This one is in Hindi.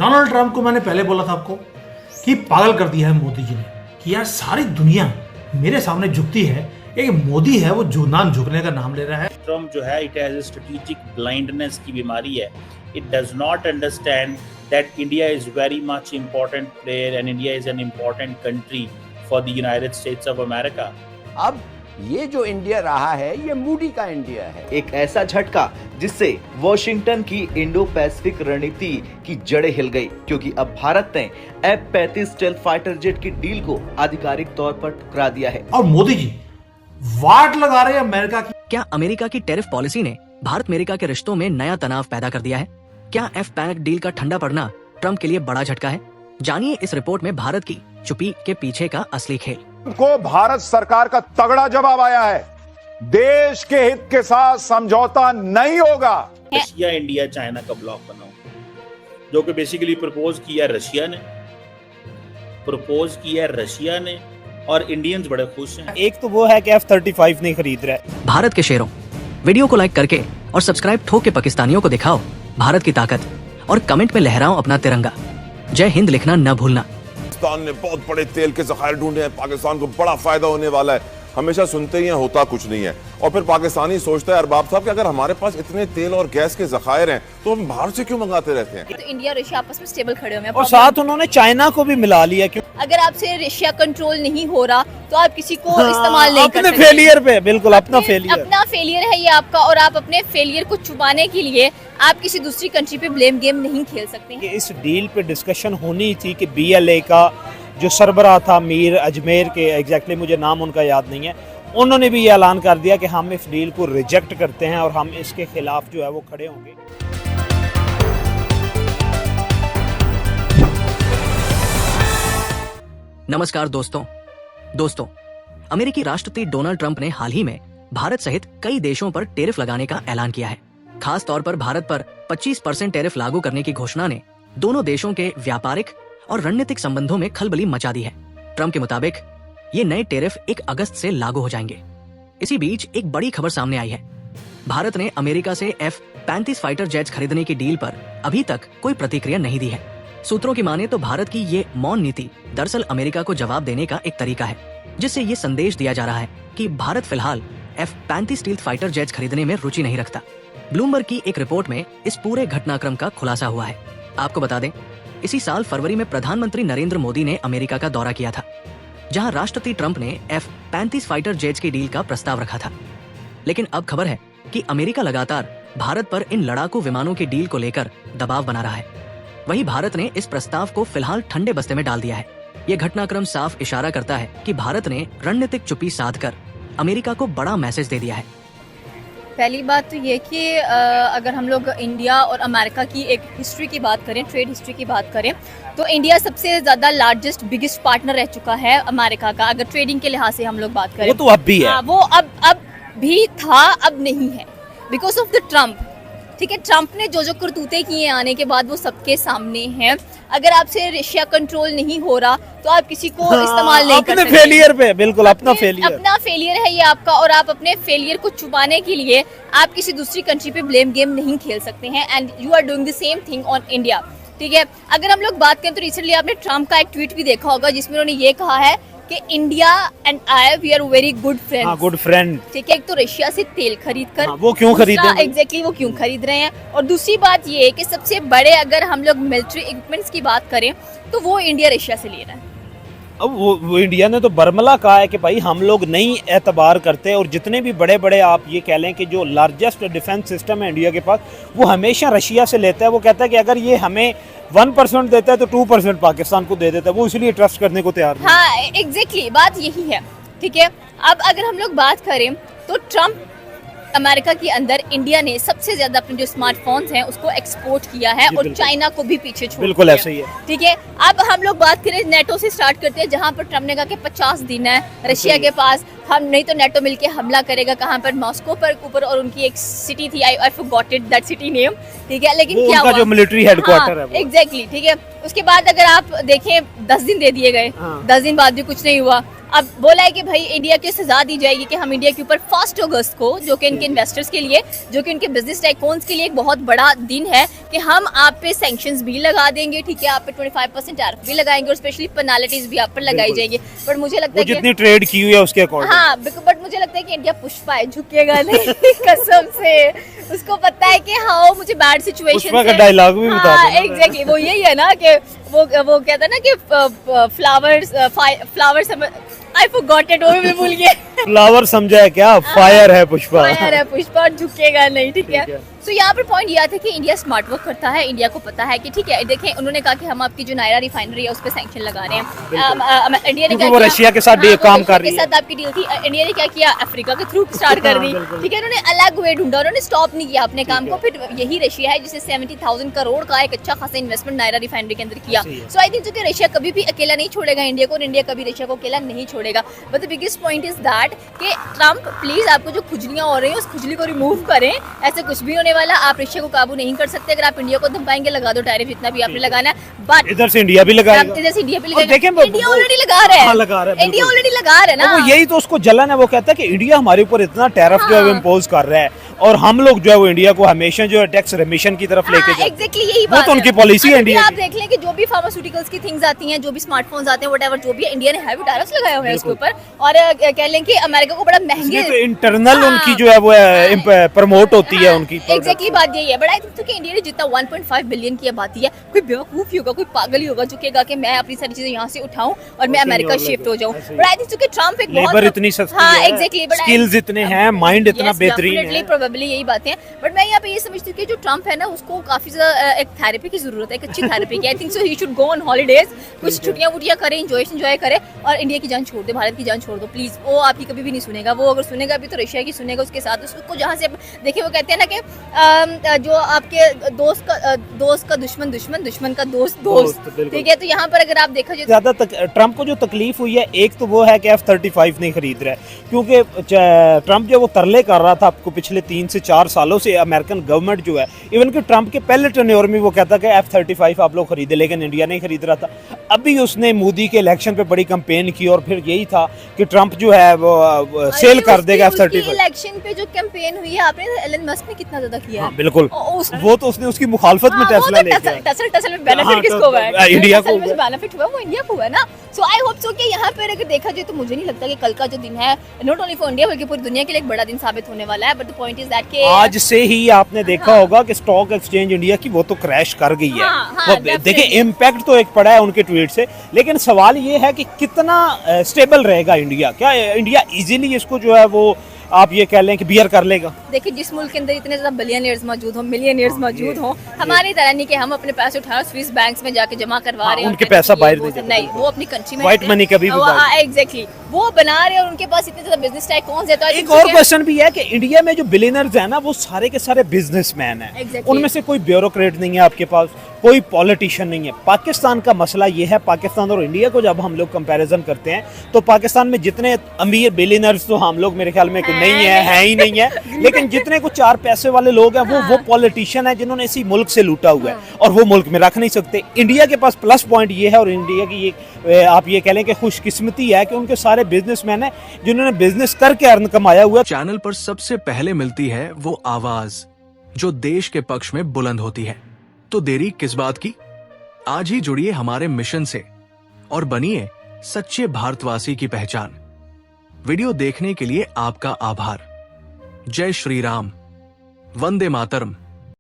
डोनाल्ड ट्रंप को मैंने पहले बोला था आपको कि पागल कर दिया है मोदी जी ने कि यार सारी दुनिया मेरे सामने झुकती है, एक मोदी है वो झुकने का नाम ले रहा है। ट्रंप जो है इट हैज स्ट्रेटेजिक ब्लाइंडनेस की बीमारी है। It does not understand that India is very much important player and India is an important country for the United states of America. अब ये जो इंडिया रहा है ये मूडी का इंडिया है। एक ऐसा झटका जिससे वॉशिंगटन की इंडो पैसिफिक रणनीति की जड़ें हिल गई, क्योंकि अब भारत ने F-35 स्टेल्थ फाइटर जेट की डील को आधिकारिक तौर पर ठुकरा दिया है। और मोदी जी वाट लगा रहे हैं अमेरिका की। क्या अमेरिका की टैरिफ पॉलिसी ने भारत अमेरिका के रिश्तों में नया तनाव पैदा कर दिया है? क्या F-35 डील का ठंडा पड़ना ट्रंप के लिए बड़ा झटका है? जानिए इस रिपोर्ट में भारत की चुप्पी के पीछे का असली खेल। को भारत सरकार का तगड़ा जवाब आया है, देश के हित के साथ समझौता नहीं होगा। रशिया इंडिया चाइना का ब्लॉक बनाओ, जो कि बेसिकली प्रपोज किया रशिया ने और इंडियंस बड़े खुश हैं। एक तो वो है कि F-35 नहीं खरीद रहा है। भारत के शेरों, वीडियो को लाइक करके और सब्सक्राइब ठोक के पाकिस्तानियों को दिखाओ भारत की ताकत और कमेंट में लहराओ अपना तिरंगा। जय हिंद लिखना न भूलना। पाकिस्तान ने बहुत बड़े तेल के ज़खायर ढूंढे हैं, पाकिस्तान को बड़ा फायदा होने वाला है। हमेशा सुनते ही हैं, होता कुछ नहीं है। और फिर पाकिस्तानी सोचता है अरबाब साहब कि अगर हमारे पास इतने तेल और गैस के ज़खायर हैं तो हम बाहर से क्यों मंगाते रहते हैं। तो इंडिया रशिया आपस में स्टेबल खड़े हुए हैं और साथ उन्होंने चाइना को भी मिला लिया। क्यों? अगर आपसे रशिया कंट्रोल नहीं हो रहा तो आप किसी को इस्तेमाल नहीं कर सकते। अपने फेलियर पे, बिल्कुल अपना फेलियर है ये आपका, और आप अपने फेलियर को छुपाने के लिए आप किसी दूसरी कंट्री पे ब्लेम गेम नहीं खेल सकते। इस डील पे डिस्कशन होनी थी कि BLA का जो सरबराह था मीर अजमेर के, एग्जैक्टली मुझे नाम उनका याद नहीं है, उन्होंने भी ये ऐलान कर दिया कि हम इस डील को रिजेक्ट करते हैं और हम इसके खिलाफ जो है वो खड़े होंगे। नमस्कार दोस्तों, अमेरिकी राष्ट्रपति डोनाल्ड ट्रंप ने हाल ही में भारत सहित कई देशों पर टैरिफ लगाने का ऐलान किया है। खास तौर पर भारत पर 25% टैरिफ लागू करने की घोषणा ने दोनों देशों के व्यापारिक और रणनीतिक संबंधों में खलबली मचा दी है। ट्रंप के मुताबिक ये नए टैरिफ 1 अगस्त से लागू हो जाएंगे। इसी बीच एक बड़ी खबर सामने आई है। भारत ने अमेरिका से F-35 फाइटर जेट्स खरीदने की डील पर अभी तक कोई प्रतिक्रिया नहीं दी है। सूत्रों की माने तो भारत की ये मौन नीति दरअसल अमेरिका को जवाब देने का एक तरीका है, जिससे ये संदेश दिया जा रहा है कि भारत फिलहाल F-35 स्टील्थ फाइटर जेट्स खरीदने में रुचि नहीं रखता। ब्लूमबर्ग की एक रिपोर्ट में इस पूरे घटनाक्रम का खुलासा हुआ है। आपको बता दें, इसी साल फरवरी में प्रधानमंत्री नरेंद्र मोदी ने अमेरिका का दौरा किया था, जहां राष्ट्रपति ट्रंप ने F-35 फाइटर जेट्स की डील का प्रस्ताव रखा था। लेकिन अब खबर है कि अमेरिका लगातार भारत पर इन लड़ाकू विमानों की डील को लेकर दबाव बना रहा है। वहीं भारत ने इस प्रस्ताव को फिलहाल ठंडे बस्ते में डाल दिया है। ये घटनाक्रम साफ इशारा करता है कि भारत ने रणनीतिक चुप्पी साधकर अमेरिका को बड़ा मैसेज दे दिया है। पहली बात तो ये कि अगर हम लोग इंडिया और अमेरिका की एक हिस्ट्री की बात करें, ट्रेड हिस्ट्री की बात करें, तो इंडिया सबसे ज़्यादा लार्जेस्ट बिगेस्ट पार्टनर रह चुका है अमेरिका का। अगर ट्रेडिंग के लिहाज से हम लोग बात करें, वो तो अब भी है। वो अब भी था, अब नहीं है, बिकॉज ऑफ द ट्रम्प। ठीक है, ट्रम्प ने जो करतूते किए आने के बाद वो सबके सामने हैं। अगर आपसे रशिया कंट्रोल नहीं हो रहा तो आप किसी को इस्तेमाल नहीं कर सकते। अपने फेलियर पे, बिल्कुल अपना फेलियर है ये आपका, और आप अपने फेलियर को छुपाने के लिए आप किसी दूसरी कंट्री पे ब्लेम गेम नहीं खेल सकते हैं। And you are doing the same thing on India. ठीक है, अगर हम लोग बात करें तो रिसेंटली आपने ट्रम्प का एक ट्वीट भी देखा होगा जिसमें उन्होंने ये कहा है कि India and I we are very good friends. Good friend. ठीक है, एक तो रशिया से तेल खरीद कर वो क्यों खरीदे, एग्जैक्टली वो क्यों खरीद रहे हैं, और दूसरी बात ये है कि सबसे बड़े अगर हम लोग मिलिट्री इक्विपमेंट्स की बात करें तो वो इंडिया रशिया से ले रहा है। अब वो इंडिया ने तो बरमला कहा है कि भाई हम लोग नहीं एतबार करते, और जितने भी बड़े बड़े आप ये कह लें कि जो लार्जेस्ट डिफेंस सिस्टम है इंडिया के पास, वो हमेशा रशिया से लेता है। वो कहता है कि अगर ये हमें 1% देता है तो 2% पाकिस्तान को दे देता है, वो इसलिए ट्रस्ट करने को तैयार नहीं। हाँ एग्जैक्टली, बात यही है। ठीक है, अब अगर हम लोग बात करें तो ट्रम्प अमेरिका के अंदर इंडिया ने सबसे ज्यादा अपने जो स्मार्टफोन्स हैं उसको एक्सपोर्ट किया है, और चाइना को भी पीछे छोड़ दिया। बिल्कुल ऐसे ही है। ठीक है, अब हम लोग बात करें नेटो से स्टार्ट करते हैं, जहां पर ट्रम्प ने कहा कि 50 दिन है रशिया के पास, हम नहीं तो नेटो मिलके हमला करेगा। कहां पर? मॉस्को पर ऊपर, और उनकी एक सिटी थी, I forgot it that city name. ठीक है, लेकिन क्या हुआ, जो मिलिट्री हेडक्वार्टर है, एग्जैक्टली। ठीक है, उसके बाद अगर आप देखें 10 दिन दे दिए गए, 10 दिन बाद भी कुछ नहीं हुआ। अब बोला है कि भाई इंडिया की सजा दी जाएगी कि हम इंडिया के ऊपर 1 अगस्त को, जो कि इनके इन्वेस्टर्स के लिए, जो कि इनके बिजनेस टाइकून्स के लिए एक बहुत बड़ा दिन है, कि हम आप पे सैंक्शंस भी लगा देंगे, ठीक है, आप पे 25% टैरिफ भी लगाएंगे और स्पेशली पेनाल्टीज भी आप पर लगाई जाएगी। बट मुझे लगता है जितनी ट्रेड की हुई है उसके अकॉर्डिंग, हाँ, बट मुझे लगता है कि इंडिया पुष्पा है, झुकेगा नहीं कसम से। उसको पता है कि हाँ मुझे बैड सिचुएशन पुष्पा का डायलॉग भी बता दो। एग्जैक्टली वो यही है ना कि वो कहता है ना कि फ्लावर्स आई फॉरगॉट इट, वो भी भूल गया। फ्लावर समझा है क्या, फायर है पुष्पा। फायर है पुष्पा और झुकेगा नहीं, ठीक है। तो यहाँ पर पॉइंट यह था कि इंडिया स्मार्ट वर्क करता है, इंडिया को पता है कि ठीक है, देखें उन्होंने कहा कि हम आपकी जो नायरा रिफाइनरी है उस पर सैंक्शन लगा रहे हैं। इंडिया ने वो रशिया के साथ काम कर रही है, के साथ आपकी डील थी। इंडिया ने क्या किया, अफ्रीका के थ्रू स्टार्ट कर दी, ठीक है। उन्होंने अलग वे ढूंढा, उन्होंने स्टॉप नहीं किया अपने काम को। फिर यही रशिया है जिसे 70,000 करोड़ का एक अच्छा खासा इन्वेस्टमेंट नायरा रिफाइनरी के अंदर किया। सो आई थिंक कि रशिया कभी भी अकेला नहीं छोड़ेगा इंडिया को, और इंडिया कभी रशिया को अकेला नहीं छोड़ेगा। But the biggest point is that कि ट्रम्प प्लीज आपको जो खुजलियां हो रही हैं उस खुजली को रिमूव करें। ऐसे कुछ भी होने वाला, आप रशिया को काबू नहीं कर सकते। अगर आप इंडिया को धमकाएंगे, लगा दो टैरिफ जितना भी आपने लगाना है, बट इधर से इंडिया भी लगाएगा, इधर से इंडिया भी लगाएगा। देखें इंडिया ऑलरेडी लगा रहा है, इंडिया ऑलरेडी लगा रहा है ना। वो यही तो उसको जलन है, वो कहता है कि इंडिया हमारे ऊपर इतना टैरिफ जो है इम्पोज कर रहा है और हम लोग जो है वो इंडिया को हमेशा जो है टैक्स रिमिशन की तरफ लेके जाते हैं। एग्जैक्टली यही वो बात तो उनकी पॉलिसी है इंडिया आप देख लें कि जो भी फार्मास्यूटिकल्स की थिंग्स आती हैं, जो भी स्मार्टफोन्स आते हैं, व्हाटएवर जो भी इंडिया ने हैवी टैरिफ्स लगाए हुए हैं उसके ऊपर। और कह लें कि अमेरिका को बड़ा महंगे इंटरनल उनकी जो है वो प्रमोट होती है उनकी। एग्जैक्टली बात यही है। बट आई थिंक कि इंडिया ने जितना 1.5 बिलियन की आबादी है, कोई बेवकूफ ही होगा, कोई पागल ही होगा जो कहेगा कि मैं अपनी सारी चीजें यहाँ से उठाऊं और मैं अमेरिका शिफ्ट हो जाऊं। बट आई थिंक कि ट्रम्प एक लेबर इतनी सस्ती है, एग्जैक्टली, स्किल्स इतने हैं, माइंड इतना बेहतरीन है, प्रोबेबली यही बातें हैं। बट मैं यहाँ पे ये समझती हूँ कि जो ट्रम्प है ना, उसको काफी ज्यादा एक थेरेपी की जरूरत है, एक अच्छी थेरेपी की। I think so he should go on holidays, कुछ छुट्टियां वुटियां करे, एंजॉय करे और इंडिया की जान छोड़ दे, भारत की जान छोड़ दो प्लीज। वो आपकी कभी भी नहीं सुनेगा, वो अगर सुनेगा भी तो रशिया की सुनेगा उसके साथ। उसको जहाँ से देखिए, वो कहते हैं ना कि जो आपके दोस्त का दुश्मन दुश्मन, दुश्मन का दोस्त, ठीक है। तो यहाँ पर अगर आप देखा जाए ज्यादा ट्रम्प को जो तकलीफ हुई है, एक तो वो है कि F-35 नहीं खरीद रहा है, क्योंकि ट्रम्प जो वो तरले कर रहा था आपको पिछले 3 से 4 सालों से अमेरिकन गवर्नमेंट जो है, इवन कि ट्रम्प के पहले टेन्योर में वो कहता कि F-35 आप लोग खरीदे, लेकिन इंडिया नहीं खरीद रहा था। अभी उसने मोदी के इलेक्शन पे बड़ी कैंपेन की और फिर यही था कि ट्रम्प जो है वो सेल कर देगा F-35। इलेक्शन पे जो कैंपेन हुई है, आपने एलन मस्क ने कितना ज्यादा किया है। बिल्कुल, वो तो उसने उसकी मुखालफत में टेस्ला लेके टसल में बेनिफिट किसको हुआ है, इंडिया को बेनिफिट हुआ, वो इंडिया को हुआ ना। सो आई होप सो कि यहाँ पर अगर देखा जाए तो मुझे नहीं लगता कि कल का जो दिन है नॉट ओनली फॉर इंडिया बल्कि पूरी दुनिया के लिए एक बड़ा दिन साबित होने वाला है। But the point is that कि आज से ही आपने देखा होगा कि स्टॉक एक्सचेंज इंडिया की वो तो क्रैश कर गई है। देखिए, इम्पैक्ट तो एक पड़ा है उनके ट्वीट से, लेकिन सवाल ये है कि कितना स्टेबल रहेगा इंडिया। क्या इंडिया इजीली इसको जो है वो आप ये कह लें कि बियर कर लेगा? देखिए, जिस मुल्क के अंदर इतने ज्यादा बिलियनियर्स मौजूद हों, मिलियनियर्स मौजूद हों, हमारी तरह नहीं कि हम अपने पैसे उठा स्विस बैंक्स में जाके जमा करवा रहे हैं, उनके पैसा बाहर नहीं, वो अपनी कंट्री में व्हाइट मनी कभी भी एग्जैक्टली वो बना रहे हैं और उनके पास इतने ज्यादा बिजनेस टाइकून्स है। तो एक और क्वेश्चन भी है कि इंडिया में जो बिलियनर्स है ना, वो सारे के सारे बिजनेसमैन हैं, उनमें से कोई ब्यूरोक्रेट नहीं है आपके पास, कोई पॉलिटिशियन नहीं है। पाकिस्तान का मसला ये है, पाकिस्तान और इंडिया को जब हम लोग कंपैरिजन करते हैं तो पाकिस्तान में जितने अमीर बिलियनर्स तो हम लोग मेरे ख्याल में नहीं है ही नहीं है, लेकिन जितने कुछ 4 पैसे वाले लोग हैं वो पॉलिटिशियन है जिन्होंने इसी मुल्क से लूटा हुआ है और वो मुल्क में रख नहीं सकते। इंडिया के पास प्लस पॉइंट ये है और इंडिया की ये आप ये कह लें कि खुशकिस्मती है कि उनके सारे बिजनेसमैन हैं जिन्होंने बिजनेस करके अर्न कमाया हुआ। चैनल पर सबसे पहले मिलती है वो आवाज जो देश के पक्ष में बुलंद होती है, तो देरी किस बात की? आज ही जुड़िए हमारे मिशन से और बनिए सच्चे भारतवासी की पहचान। वीडियो देखने के लिए आपका आभार। जय श्री राम, वंदे मातरम।